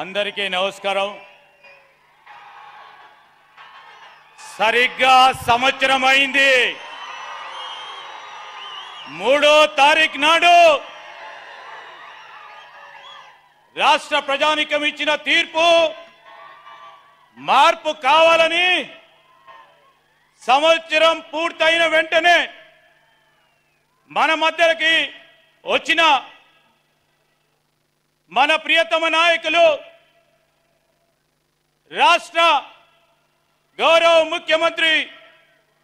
అందరికీ నమస్కారం. సరిగ్గా సంవత్సరం అయింది. 3వ తారీఖు నాడు రాష్ట్ర ప్రజానీకం ఇచ్చిన తీర్పు మార్పు కావాలని సంవత్సరం పూర్తయిన వెంటనే మన మధ్యకి వచ్చిన మన ప్రియతమ నాయకులు రాష్ట్ర గౌరవ ముఖ్యమంత్రి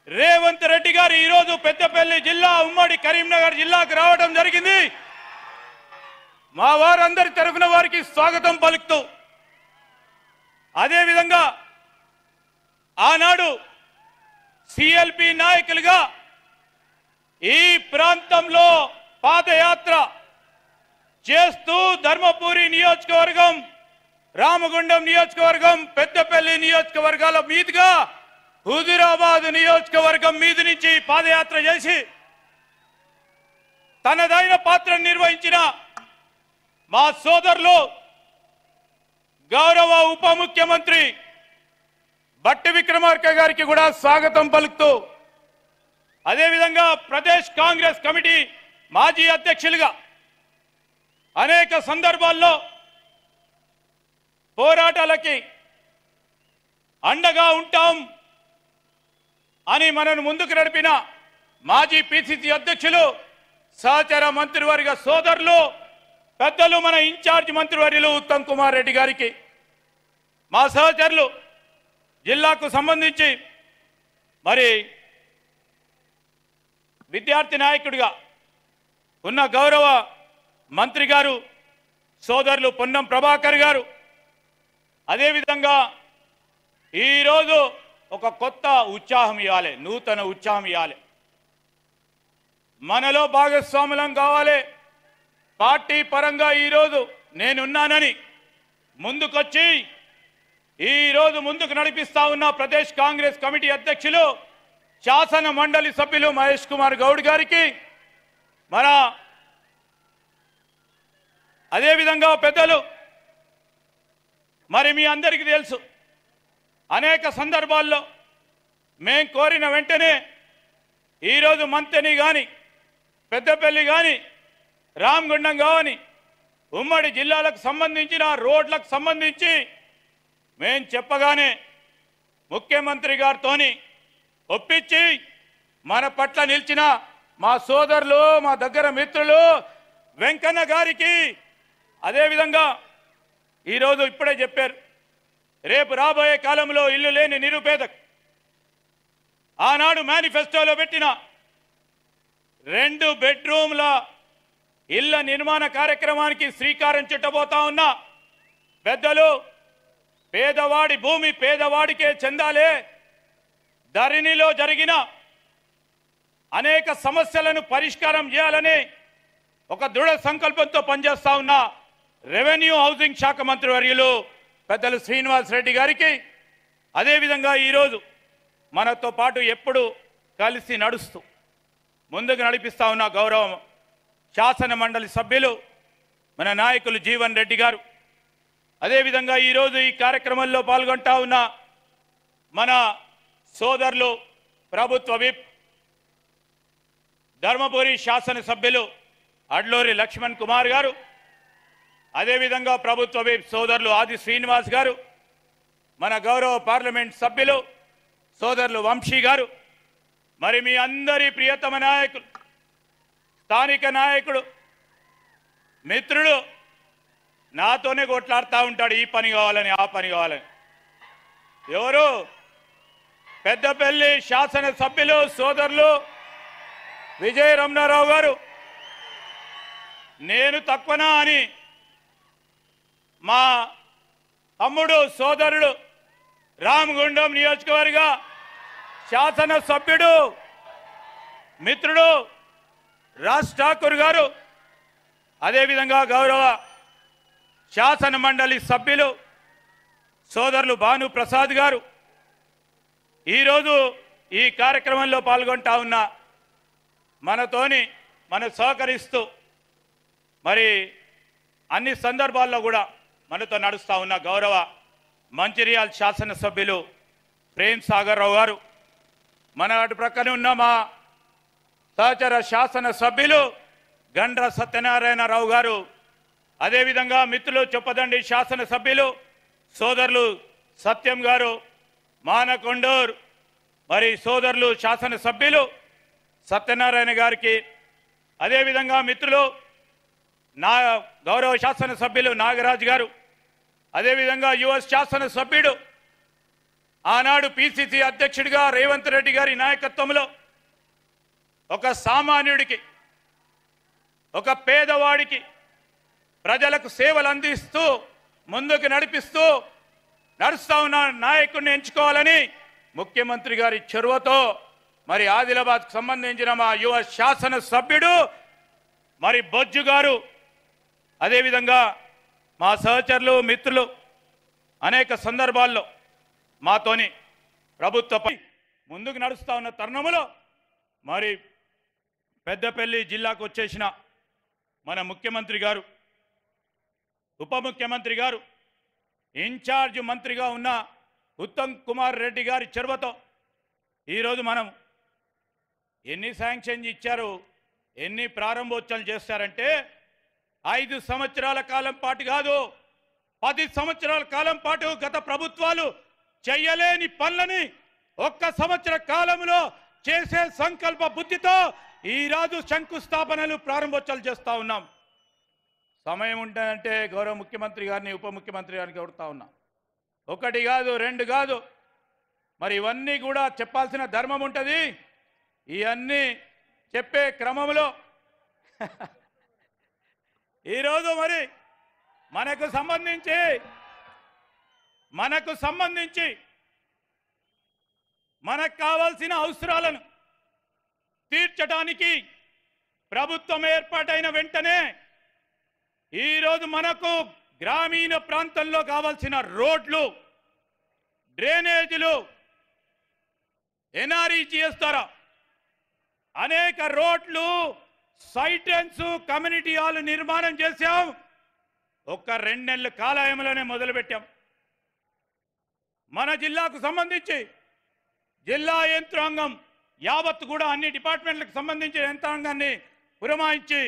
రేవంత్ రెడ్డి గారు ఈరోజు పెద్దపల్లి జిల్లా ఉమ్మడి కరీంనగర్ జిల్లాకు రావడం జరిగింది. మా వారందరి తరఫున వారికి స్వాగతం పలుకుతూ, అదేవిధంగా ఆనాడు సిఎల్పి నాయకులుగా ఈ ప్రాంతంలో పాదయాత్ర చేస్తూ ధర్మపురి నియోజకవర్గం, రామగుండం నియోజకవర్గం, పెద్దపల్లి నియోజకవర్గాల మీదుగా హుజూరాబాద్ నియోజకవర్గం మీద నుంచి పాదయాత్ర చేసి తనదైన పాత్రను నిర్వహించిన మా సోదరులు గౌరవ ఉప ముఖ్యమంత్రి బట్టి విక్రమార్క గారికి కూడా స్వాగతం పలుకుతూ, అదేవిధంగా ప్రదేశ్ కాంగ్రెస్ కమిటీ మాజీ అధ్యక్షులుగా అనేక సందర్భాల్లో పోరాటాలకి అండగా ఉంటాం అని మనను ముందుకు నడిపిన మాజీ పిసిసి అధ్యక్షులు సహచర మంత్రివర్గ సోదరులు పెద్దలు మన ఇన్ఛార్జ్ మంత్రివర్యులు ఉత్తమ్ కుమార్ రెడ్డి గారికి, మా సహచరులు జిల్లాకు సంబంధించి మరి విద్యార్థి నాయకుడిగా ఉన్న గౌరవ మంత్రి గారు సోదరులు పొన్నం ప్రభాకర్ గారు, అదేవిధంగా ఈరోజు ఒక కొత్త ఉత్సాహం ఇవ్వాలి, నూతన ఉత్సాహం ఇవ్వాలి, మనలో భాగస్వాములం కావాలి. పార్టీ పరంగా ఈరోజు నేనున్నానని ముందుకొచ్చి ఈరోజు ముందుకు నడిపిస్తా ఉన్న ప్రదేశ్ కాంగ్రెస్ కమిటీ అధ్యక్షులు శాసన మండలి సభ్యులు మహేష్ కుమార్ గౌడ్ గారికి, మన అదేవిధంగా పెద్దలు మరి మీ అందరికీ తెలుసు, అనేక సందర్భాల్లో మేం కోరిన వెంటనే ఈరోజు మంతెని కానీ, పెద్దపల్లి కానీ, రామగుండం కానీ ఉమ్మడి జిల్లాలకు సంబంధించిన రోడ్లకు సంబంధించి మేం చెప్పగానే ముఖ్యమంత్రి గారితోని ఒప్పించి మన పట్ల నిలిచిన మా సోదరులు, మా దగ్గర మిత్రులు వెంకన్న గారికి, అదేవిధంగా ఈరోజు ఇప్పుడే చెప్పారు, రేపు రాబోయే కాలంలో ఇల్లు లేని నిరుపేదకు ఆనాడు మేనిఫెస్టోలో పెట్టిన 2 బెడ్రూమ్ల ఇళ్ల నిర్మాణ కార్యక్రమానికి శ్రీకారం చుట్టబోతా ఉన్నా. పెద్దలు, పేదవాడి భూమి పేదవాడికే చెందాలే, ధరణిలో జరిగిన అనేక సమస్యలను పరిష్కారం చేయాలని ఒక దృఢ సంకల్పంతో పనిచేస్తా ఉన్న రెవెన్యూ హౌసింగ్ శాఖ మంత్రి వర్యులు పెద్దలు శ్రీనివాస్ రెడ్డి గారికి, అదేవిధంగా ఈరోజు మనతో పాటు ఎప్పుడు కలిసి నడుస్తూ ముందుకు నడిపిస్తా ఉన్న గౌరవం శాసన మండలి సభ్యులు మన నాయకులు జీవన్ రెడ్డి గారు, అదేవిధంగా ఈరోజు ఈ కార్యక్రమంలో పాల్గొంటా ఉన్న మన సోదరులు ప్రభుత్వ విప్ ధర్మపురి శాసనసభ్యులు అడ్లూరి లక్ష్మణ్ కుమార్ గారు, అదేవిధంగా ప్రభుత్వ విప్ సోదరులు ఆది శ్రీనివాస్ గారు, మన గౌరవ పార్లమెంట్ సభ్యులు సోదరులు వంశీ గారు, మరి మీ అందరి ప్రియతమ నాయకులు, స్థానిక నాయకుడు, మిత్రుడు నాతోనే కొట్లాడుతూ ఉంటాడు, ఈ పని కావాలని ఆ పని కావాలని. ఎవరు? పెద్దపల్లి శాసనసభ్యులు సోదరులు విజయ రమణారావు గారు. నేను తక్కువనా అని మా తమ్ముడు సోదరుడు రామగుండం నియోజకవర్గ శాసనసభ్యుడు మిత్రుడు రాజ్ ఠాకూర్ గారు, అదేవిధంగా గౌరవ శాసన మండలి సభ్యులు సోదరులు భాను ప్రసాద్ గారు ఈరోజు ఈ కార్యక్రమంలో పాల్గొంటా ఉన్న మనతోని మన సహకరిస్తూ మరి అన్ని సందర్భాల్లో కూడా మనతో నడుస్తూ ఉన్న గౌరవ మంచిర్యాల శాసనసభ్యులు ప్రేమ్ సాగర్ రావు గారు, మన అటు ప్రక్కన ఉన్న మా సహచర శాసనసభ్యులు గండ్ర సత్యనారాయణరావు గారు, అదేవిధంగా మిత్రులు చొప్పదండి శాసనసభ్యులు సోదరులు సత్యం గారు, మానకొండూరు మరి సోదరులు శాసనసభ్యులు సత్యనారాయణ గారికి, అదేవిధంగా మిత్రులు నా గౌరవ శాసనసభ్యులు నాగరాజు గారు, అదేవిధంగా యువ శాసనసభ్యుడు ఆనాడు పిసిసి అధ్యక్షుడిగా రేవంత్ రెడ్డి గారి నాయకత్వంలో ఒక సామాన్యుడికి, ఒక పేదవాడికి ప్రజలకు సేవలు అందిస్తూ ముందుకు నడుస్తూ ఉన్న నాయకుడిని ఎంచుకోవాలని ముఖ్యమంత్రి గారి చొరవతో మరి ఆదిలాబాద్కు సంబంధించిన మా యువ శాసనసభ్యుడు మరి బొజ్జు గారు, అదేవిధంగా మా సహచరులు మిత్రులు అనేక సందర్భాల్లో మాతోని ప్రభుత్వపై ముందుకు నడుస్తూ ఉన్న తరుణంలో మరి పెద్దపల్లి జిల్లాకు వచ్చేసిన మన ముఖ్యమంత్రి గారు, ఉప ముఖ్యమంత్రి గారు, ఇన్ఛార్జ్ మంత్రిగా ఉన్న ఉత్తమ్ కుమార్ రెడ్డి గారి చొరవతో ఈరోజు మనం ఎన్ని శాంక్షన్ ఇచ్చారు, ఎన్ని ప్రారంభోత్సవాలు చేస్తారంటే 5 సంవత్సరాల కాలం పాటు కాదు, 10 సంవత్సరాల కాలం పాటు గత ప్రభుత్వాలు చేయలేని పనులని 1 సంవత్సర కాలంలో చేసే సంకల్ప బుద్ధితో ఈరోజు శంకుస్థాపనలు ప్రారంభోత్సవాలు చేస్తూ ఉన్నాం. సమయం ఉంటుందంటే గౌరవ ముఖ్యమంత్రి గారిని, ఉప ముఖ్యమంత్రి గారిని కోరుతా ఉన్నాం. 1 కాదు 2 కాదు, మరి ఇవన్నీ కూడా చెప్పాల్సిన ధర్మం ఉంటుంది. ఇవన్నీ చెప్పే క్రమంలో ఈరోజు మరి మనకు సంబంధించి మనకు కావాల్సిన అవసరాలను తీర్చడానికి ప్రభుత్వం ఏర్పాటైన వెంటనే ఈరోజు మనకు గ్రామీణ ప్రాంతంలో కావాల్సిన రోడ్లు, డ్రైనేజీలు, ఎన్ఆర్ఈజీఎస్ ద్వారా అనేక రోడ్లు, సైటెన్స్, కమ్యూనిటీ హాల్ నిర్మాణం చేశాం. 2 నెలల కాలయంలోనే మొదలుపెట్టాం. మన జిల్లాకు సంబంధించి జిల్లా యంత్రాంగం యావత్తు కూడా అన్ని డిపార్ట్మెంట్లకు సంబంధించిన యంత్రాంగాన్ని పురమాయించి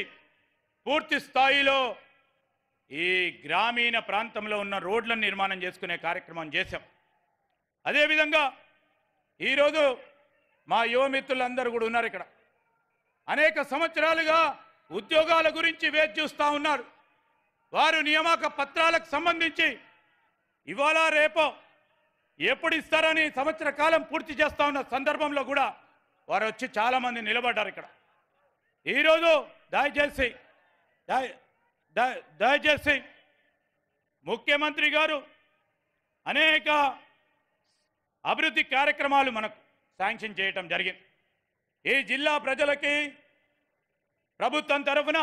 పూర్తి స్థాయిలో ఈ గ్రామీణ ప్రాంతంలో ఉన్న రోడ్లను నిర్మాణం చేసుకునే కార్యక్రమం చేశాం. అదేవిధంగా ఈరోజు మా యువమిత్రులందరూ కూడా ఉన్నారు ఇక్కడ. అనేక సంవత్సరాలుగా ఉద్యోగాల గురించి వేచి చూస్తూ ఉన్నారు. వారు నియామక పత్రాలకు సంబంధించి ఇవాళ రేపో ఎప్పుడు ఇస్తారని సంవత్సర కాలం పూర్తి చేస్తూ ఉన్న సందర్భంలో కూడా వారు వచ్చి చాలామంది నిలబడ్డారు ఇక్కడ. ఈరోజు దయచేసి ముఖ్యమంత్రి గారు అనేక అభివృద్ధి కార్యక్రమాలు మనకు శాంక్షన్ చేయటం జరిగింది. ఈ జిల్లా ప్రజలకి ప్రభుత్వం తరఫున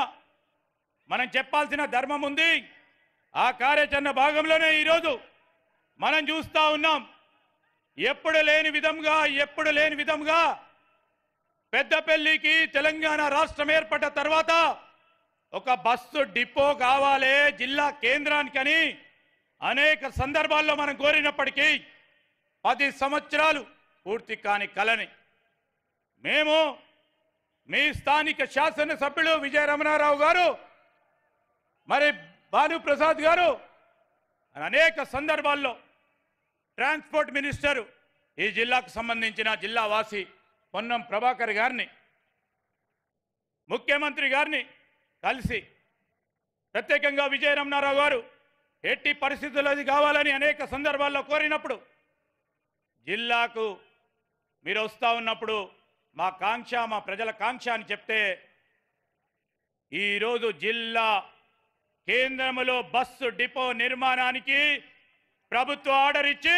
మనం చెప్పాల్సిన ధర్మం ఉంది. ఆ కార్యాచరణ భాగంలోనే ఈరోజు మనం చూస్తూ ఉన్నాం. ఎప్పుడు లేని విధంగా పెద్దపల్లికి తెలంగాణ రాష్ట్రం ఏర్పడ్డ తర్వాత ఒక బస్సు డిపో కావాలి జిల్లా కేంద్రానికని అనేక సందర్భాల్లో మనం కోరినప్పటికీ 10 సంవత్సరాలు పూర్తి కాని కలని మేము మీ స్థానిక శాసనసభ్యులు విజయ రమణారావు గారు, మరి భానుప్రసాద్ గారు అనేక సందర్భాల్లో ట్రాన్స్పోర్ట్ మినిస్టర్ ఈ జిల్లాకు సంబంధించిన జిల్లా వాసి పొన్నం ప్రభాకర్ గారిని, ముఖ్యమంత్రి గారిని కలిసి ప్రత్యేకంగా విజయ రమణారావు గారు ఎట్టి పరిస్థితుల్లో అది కావాలని అనేక సందర్భాల్లో కోరినప్పుడు జిల్లాకు మీరు వస్తూ ఉన్నప్పుడు మా కాంక్ష, మా ప్రజల కాంక్ష అని చెప్తే ఈరోజు జిల్లా కేంద్రంలో బస్సు డిపో నిర్మాణానికి ప్రభుత్వ ఆర్డర్ ఇచ్చి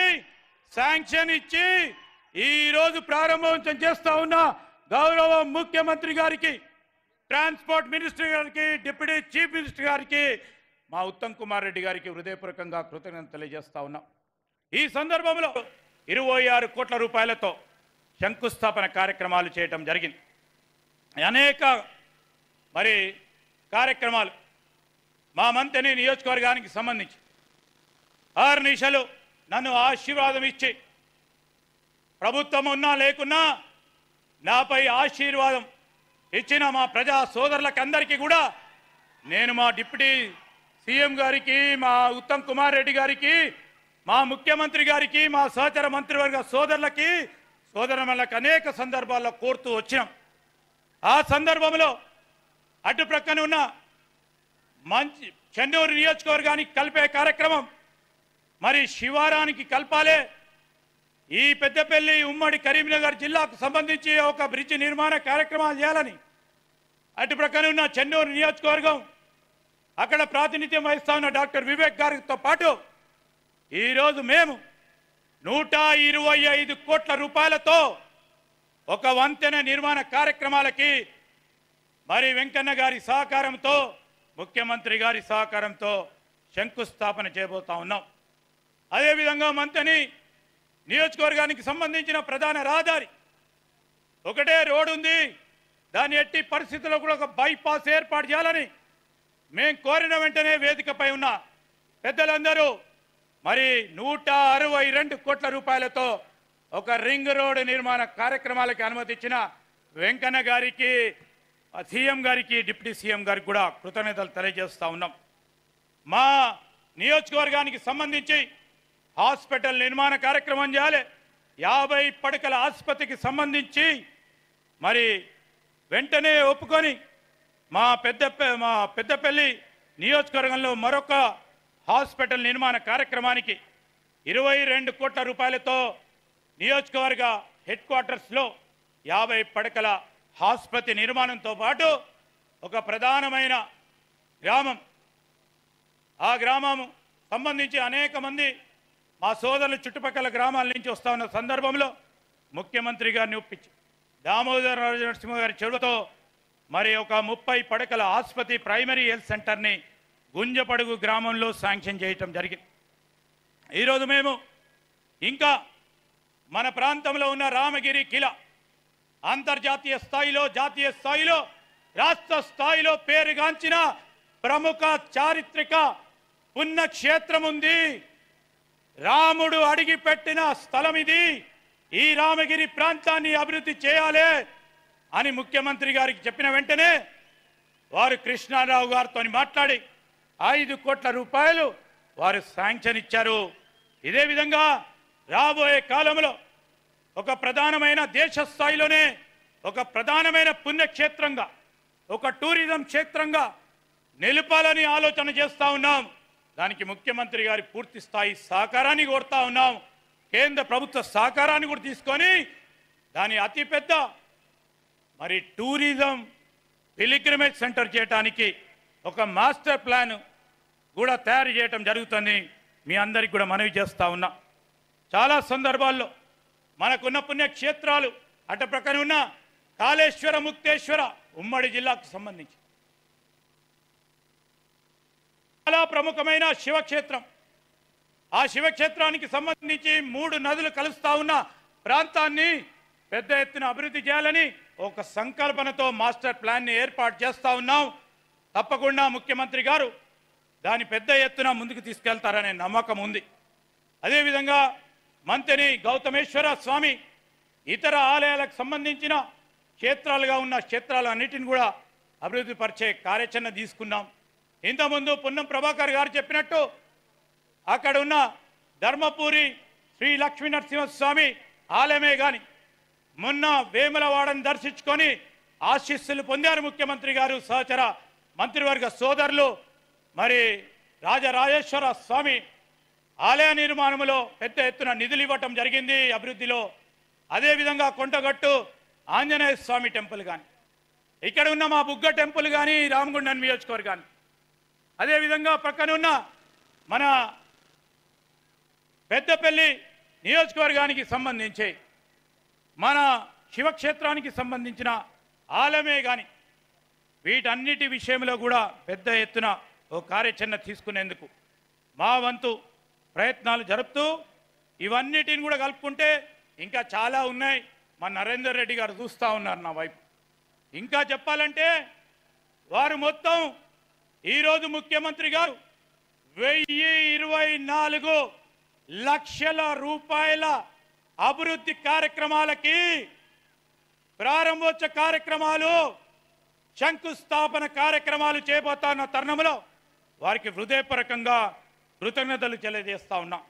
శాంక్షన్ ఇచ్చి ఈరోజు ప్రారంభోత్సవం చేస్తూ ఉన్న గౌరవ ముఖ్యమంత్రి గారికి, ట్రాన్స్పోర్ట్ మినిస్టర్ గారికి, డిప్యూటీ చీఫ్ మినిస్టర్ గారికి, మా ఉత్తమ్ కుమార్ రెడ్డి గారికి హృదయపూర్వకంగా కృతజ్ఞతలు తెలియజేస్తా ఉన్నాం. ఈ సందర్భంలో 26 కోట్ల రూపాయలతో శంకుస్థాపన కార్యక్రమాలు చేయటం జరిగింది. అనేక మరి కార్యక్రమాలు మా మంతని నియోజకవర్గానికి సంబంధించి ఆర్నిశలు నన్ను ఆశీర్వాదం ఇచ్చి ప్రభుత్వం ఉన్నా లేకున్నా నాపై ఆశీర్వాదం ఇచ్చిన మా ప్రజా సోదరులకు అందరికీ కూడా నేను మా డిప్యూటీ సీఎం గారికి, మా ఉత్తమ్ కుమార్ రెడ్డి గారికి, మా ముఖ్యమంత్రి గారికి, మా సహచర మంత్రివర్గ సోదరులకి, సోదరులకు అనేక సందర్భాల్లో కోరుతూ వచ్చినాం. ఆ సందర్భంలో అటు ప్రక్కన ఉన్న మంచి చెన్నూరు నియోజకవర్గానికి కలిపే కార్యక్రమం మరి శివారానికి కలపాలే. ఈ పెద్దపల్లి ఉమ్మడి కరీంనగర్ జిల్లాకు సంబంధించి ఒక బ్రిడ్జ్ నిర్మాణ కార్యక్రమాలు చేయాలని అటు ప్రక్కన ఉన్న చెన్నూరు నియోజకవర్గం అక్కడ ప్రాతినిధ్యం వహిస్తా ఉన్న డాక్టర్ వివేక్ గారితో పాటు ఈరోజు మేము 125 కోట్ల రూపాయలతో ఒక వంతెన నిర్మాణ కార్యక్రమాలకి మరి వెంకన్న గారి సహకారంతో, ముఖ్యమంత్రి గారి సహకారంతో శంకుస్థాపన చేయబోతా ఉన్నాం. అదేవిధంగా మంతని నియోజకవర్గానికి సంబంధించిన ప్రధాన రహదారి ఒకటే రోడ్డు ఉంది, దాన్ని ఎట్టి పరిస్థితుల్లో కూడా ఒక బైపాస్ ఏర్పాటు చేయాలని మేము కోరిన వెంటనే వేదికపై ఉన్న పెద్దలందరూ మరి 162 కోట్ల రూపాయలతో ఒక రింగ్ రోడ్ నిర్మాణ కార్యక్రమాలకి అనుమతి ఇచ్చిన వెంకన్న గారికి, సీఎం గారికి, డిప్యూటీ సీఎం గారికి కూడా కృతజ్ఞతలు తెలియజేస్తా ఉన్నాం. మా నియోజకవర్గానికి సంబంధించి హాస్పిటల్ నిర్మాణ కార్యక్రమం చేయాలి. 50 పడకల ఆసుపత్రికి సంబంధించి మరి వెంటనే ఒప్పుకొని మా పెద్దపల్లి నియోజకవర్గంలో మరొక హాస్పిటల్ నిర్మాణ కార్యక్రమానికి 22 కోట్ల రూపాయలతో నియోజకవర్గ హెడ్ క్వార్టర్స్లో 50 పడకల ఆసుపత్రి నిర్మాణంతో పాటు ఒక ప్రధానమైన గ్రామం, ఆ గ్రామం సంబంధించి అనేక మంది మా సోదరులు చుట్టుపక్కల గ్రామాల నుంచి వస్తా ఉన్న సందర్భంలో ముఖ్యమంత్రి గారిని ఒప్పించి దామోదర నరసింహ గారి చెవులతో మరి ఒక 30 పడకల ఆసుపత్రి ప్రైమరీ హెల్త్ సెంటర్ని గుంజపడుగు గ్రామంలో శాంక్షన్ చేయటం జరిగింది. ఈరోజు మేము ఇంకా మన ప్రాంతంలో ఉన్న రామగిరి కిలా అంతర్జాతీయ స్థాయిలో, జాతీయ స్థాయిలో, రాష్ట్ర స్థాయిలో పేరుగాంచిన ప్రముఖ చారిత్రక పుణ్యక్షేత్రం ఉంది. రాముడు అడిగిపెట్టిన స్థలం ఇది. ఈ రామగిరి ప్రాంతాన్ని అభివృద్ధి చేయాలి అని ముఖ్యమంత్రి గారికి చెప్పిన వెంటనే వారు కృష్ణారావు గారితో మాట్లాడి 5 కోట్ల రూపాయలు వారు శాంక్షన్ ఇచ్చారు. ఇదే విధంగా రాబోయే కాలంలో ఒక ప్రధానమైన దేశ స్థాయిలోనే ఒక ప్రధానమైన పుణ్యక్షేత్రంగా, ఒక టూరిజం క్షేత్రంగా నిలపాలని ఆలోచన చేస్తూ ఉన్నాం. దానికి ముఖ్యమంత్రి గారి పూర్తి స్థాయి సహకారాన్ని కోరుతా ఉన్నాం. కేంద్ర ప్రభుత్వ సహకారాన్ని కూడా తీసుకొని దాని అతిపెద్ద మరి టూరిజం పిలిగ్రిమేజ్ సెంటర్ చేయడానికి ఒక మాస్టర్ ప్లాన్ కూడా తయారు చేయడం జరుగుతుంది. మీ అందరికి కూడా మనవి చేస్తూ ఉన్నా. చాలా సందర్భాల్లో మనకున్న పుణ్యక్షేత్రాలు అటు ప్రక్కన ఉన్న కాళేశ్వర, ముక్తేశ్వర ఉమ్మడి జిల్లాకు సంబంధించి చాలా ప్రముఖమైన శివక్షేత్రం. ఆ శివక్షేత్రానికి సంబంధించి 3 నదులు కలుస్తా ఉన్న ప్రాంతాన్ని పెద్ద ఎత్తున అభివృద్ధి చేయాలని ఒక సంకల్పనతో మాస్టర్ ప్లాన్ని ఏర్పాటు చేస్తూ ఉన్నాం. తప్పకుండా ముఖ్యమంత్రి గారు దాన్ని పెద్ద ఎత్తున ముందుకు తీసుకెళ్తారనే నమ్మకం ఉంది. అదేవిధంగా మంతని గౌతమేశ్వర స్వామి ఇతర ఆలయాలకు సంబంధించిన క్షేత్రాలుగా ఉన్న క్షేత్రాలన్నిటిని కూడా అభివృద్ధి పరిచే కార్యాచరణ తీసుకున్నాం. ఇంతకుముందు పున్నం ప్రభాకర్ గారు చెప్పినట్టు అక్కడ ఉన్న ధర్మపురి శ్రీ లక్ష్మీ నరసింహస్వామి ఆలయమే కానీ మొన్న వేములవాడని దర్శించుకొని ఆశీస్సులు పొందారు ముఖ్యమంత్రి గారు, సహచర మంత్రివర్గ సోదరులు. మరి రాజరాజేశ్వర స్వామి ఆలయ నిర్మాణంలో పెద్ద ఎత్తున నిధులు ఇవ్వటం జరిగింది అభివృద్ధిలో. అదేవిధంగా కొండగట్టు ఆంజనేయ స్వామి టెంపుల్ కానీ, ఇక్కడ ఉన్న మా బుగ్గ టెంపుల్ కానీ, రామగుండం నియోజకవర్గాన్ని, అదేవిధంగా పక్కన ఉన్న మన పెద్దపల్లి నియోజకవర్గానికి సంబంధించి మన శివక్షేత్రానికి సంబంధించిన ఆలయమే కానీ వీటన్నిటి విషయంలో కూడా పెద్ద ఎత్తున ఓ కార్యాచరణ తీసుకునేందుకు మా వంతు ప్రయత్నాలు జరుపుతూ ఇవన్నిటిని కూడా కలుపుకుంటే ఇంకా చాలా ఉన్నాయి. మా నరేందర్ రెడ్డి గారు చూస్తూ ఉన్నారు నా వైపు. ఇంకా చెప్పాలంటే వారు మొత్తం ఈరోజు ముఖ్యమంత్రి గారు 1024 లక్షల రూపాయల అభివృద్ధి కార్యక్రమాలకి ప్రారంభోత్సవ కార్యక్రమాలు శంకుస్థాపన కార్యక్రమాలు చేయబోతున్న తరుణంలో వారికి హృదయపూర్వకంగా కృతజ్ఞతలు తెలియజేస్తా ఉన్నాం.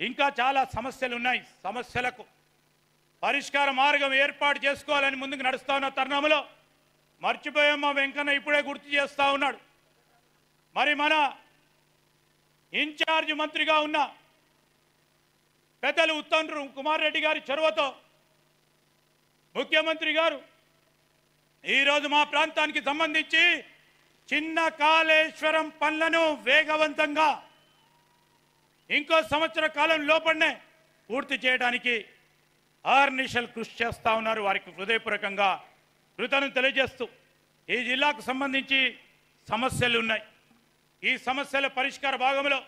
ఇంకా చాలా సమస్యలు ఉన్నాయి. సమస్యలకు పరిష్కార మార్గం ఏర్పాటు చేసుకోవాలని ముందుకు నడుస్తా ఉన్న తరుణంలో మర్చిపోయామా వెంకన్న ఇప్పుడే గుర్తు చేస్తా ఉన్నాడు. మరి మన ఇన్ఛార్జ్ మంత్రిగా ఉన్న పెద్దలు ఉత్తమ్ కుమార్ రెడ్డి గారి చొరవతో ముఖ్యమంత్రి గారు ఈరోజు మా ప్రాంతానికి సంబంధించి చిన్న కాళేశ్వరం పనులను వేగవంతంగా ఇంకో సంవత్సర కాలం లోపలనే పూర్తి చేయడానికి ఆర్నిషల్ కృషి చేస్తా ఉన్నారు. వారికి హృదయపూర్వకంగా కృతజ్ఞతలు తెలియజేస్తూ ఈ జిల్లాకు సంబంధించి సమస్యలు ఉన్నాయి. ఈ సమస్యల పరిష్కార భాగంలో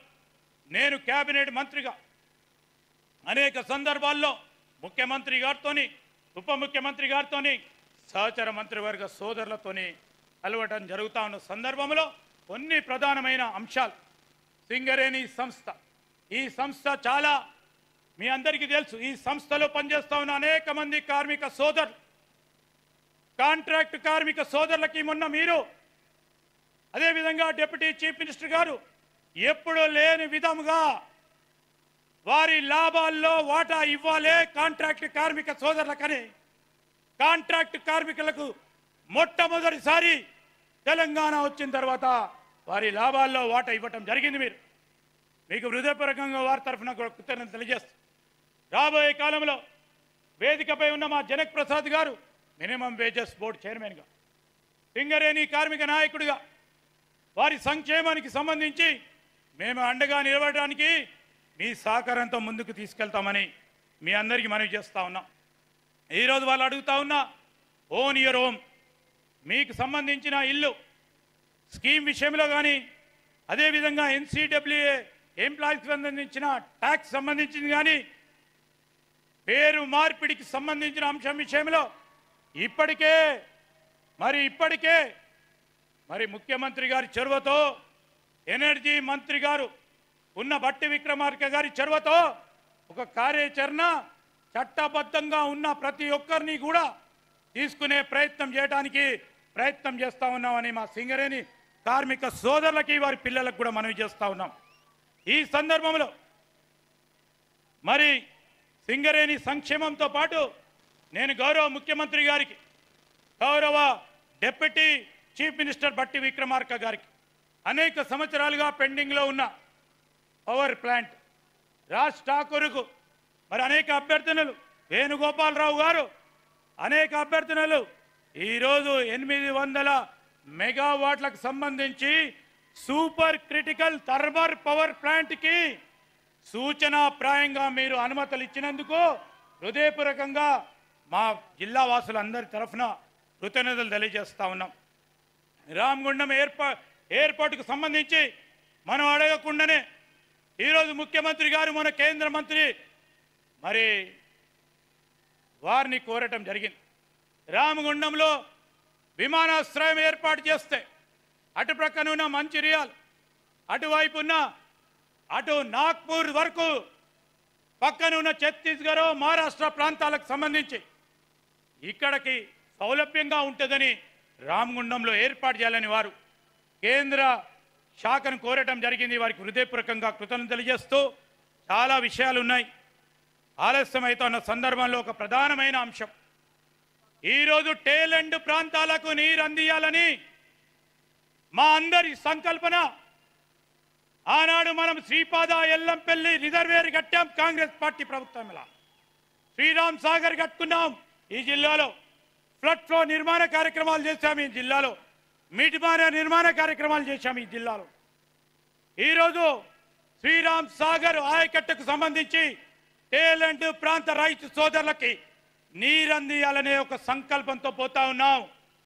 నేను కేబినెట్ మంత్రిగా అనేక సందర్భాల్లో ముఖ్యమంత్రి గారితోని ఉప ముఖ్యమంత్రి గారితోని సహచర మంత్రివర్గ సోదరులతోని కలవటం జరుగుతూ ఉన్న సందర్భంలో కొన్ని ప్రధానమైన అంశాలు. సింగరేణి సంస్థ, ఈ సంస్థ చాలా మీ అందరికీ తెలుసు. ఈ సంస్థలో పనిచేస్తూ ఉన్న అనేక మంది కార్మిక సోదరులు, కాంట్రాక్ట్ కార్మిక సోదరులకి మొన్న మీరు అదేవిధంగా డిప్యూటీ చీఫ్ మినిస్టర్ గారు ఎప్పుడు లేని విధముగా వారి లాభాల్లో వాటా ఇవ్వాలే కాంట్రాక్ట్ కార్మిక సోదరులకని కాంట్రాక్ట్ కార్మికులకు మొట్టమొదటిసారి తెలంగాణ వచ్చిన తర్వాత వారి లాభాల్లో వాటా ఇవ్వటం జరిగింది. మీకు హృదయపూర్వకంగా వారి తరఫున కృతజ్ఞతలు తెలియజేస్తారు. రాబోయే కాలంలో వేదికపై ఉన్న మా జనక్ ప్రసాద్ గారు మినిమం వేజెస్ బోర్డు చైర్మన్గా, సింగరేణి కార్మిక నాయకుడిగా వారి సంక్షేమానికి సంబంధించి మేము అండగా నిలబడడానికి మీ సహకారంతో ముందుకు తీసుకెళ్తామని మీ అందరికీ మనవి చేస్తూ ఉన్నాం. ఈరోజు వాళ్ళు అడుగుతా ఉన్నా ఓన్ యువర్ హోమ్, మీకు సంబంధించిన ఇల్లు స్కీమ్ విషయంలో కానీ అదేవిధంగా ఎన్సీడబ్ల్యూఏ ఎంప్లాయీస్కి సంబంధించిన ట్యాక్స్ సంబంధించింది కానీ పేరు మార్పిడికి సంబంధించిన అంశం విషయంలో ఇప్పటికే మరి ముఖ్యమంత్రి గారి చొరవతో ఎనర్జీ మంత్రి గారు ఉన్న బట్టి విక్రమార్క గారి చొరవతో ఒక కార్యాచరణ చట్టబద్ధంగా ఉన్న ప్రతి ఒక్కరిని కూడా తీసుకునే ప్రయత్నం చేయడానికి ప్రయత్నం చేస్తూ ఉన్నామని మా సింగరేణి కార్మిక సోదరులకి వారి పిల్లలకు కూడా మనవి చేస్తూ ఉన్నాం. ఈ సందర్భంలో మరి సింగరేణి సంక్షేమంతో పాటు నేను గౌరవ ముఖ్యమంత్రి గారికి, గౌరవ డిప్యూటీ చీఫ్ మినిస్టర్ బట్టి విక్రమార్క గారికి అనేక సంవత్సరాలుగా పెండింగ్లో ఉన్న పవర్ ప్లాంట్ రాజ్ ఠాకూర్కు మరి అనేక అభ్యర్థనలు, వేణుగోపాలరావు గారు అనేక అభ్యర్థనలు, ఈరోజు 800 మెగావాట్లకు సంబంధించి సూపర్ క్రిటికల్ థర్మల్ పవర్ ప్లాంట్కి సూచనాప్రాయంగా మీరు అనుమతులు ఇచ్చినందుకు హృదయపూర్వకంగా మా జిల్లా వాసులందరి తరఫున కృతజ్ఞతలు తెలియజేస్తా ఉన్నాం. రామగుండం ఎయిర్పోర్టుకు సంబంధించి మనం అడగకుండానే ఈరోజు ముఖ్యమంత్రి గారు మన కేంద్ర మంత్రి మరి వారిని కోరటం జరిగింది. రామగుండంలో విమానాశ్రయం ఏర్పాటు చేస్తే అటు ప్రక్కన ఉన్న మంచిర్యాల్, అటువైపు ఉన్న అటు నాగ్పూర్ వరకు పక్కన ఉన్న ఛత్తీస్గఢ్ మహారాష్ట్ర ప్రాంతాలకు సంబంధించి ఇక్కడికి సౌలభ్యంగా ఉంటుందని రామగుండంలో ఏర్పాటు చేయాలని వారు కేంద్ర శాఖను కోరటం జరిగింది. వారికి హృదయపూర్వకంగా కృతజ్ఞతలు తెలియజేస్తూ చాలా విషయాలు ఉన్నాయి. ఆలస్యమవుతున్న సందర్భంలో ఒక ప్రధానమైన అంశం, ఈరోజు టేలెండ్ ప్రాంతాలకు నీరు అందియాలని మా అందరి సంకల్పన. ఆనాడు మనం శ్రీపాద ఎల్లంపల్లి రిజర్వేర్ కట్టాం కాంగ్రెస్ పార్టీ ప్రభుత్వంలో, శ్రీరామ్ సాగర్ కట్టుకున్నాం ఈ జిల్లాలో, ఫ్లడ్ ఫ్లో నిర్మాణ కార్యక్రమాలు చేశాం ఈ జిల్లాలో, మిడ్మాన నిర్మాణ కార్యక్రమాలు చేశాం ఈ జిల్లాలో. ఈరోజు శ్రీరామ్ సాగర్ ఆయకట్టుకు సంబంధించి టేలెంట్ ప్రాంత రైతు సోదరులకి నీరందియాలనే ఒక సంకల్పంతో పోతా ఉన్నాం.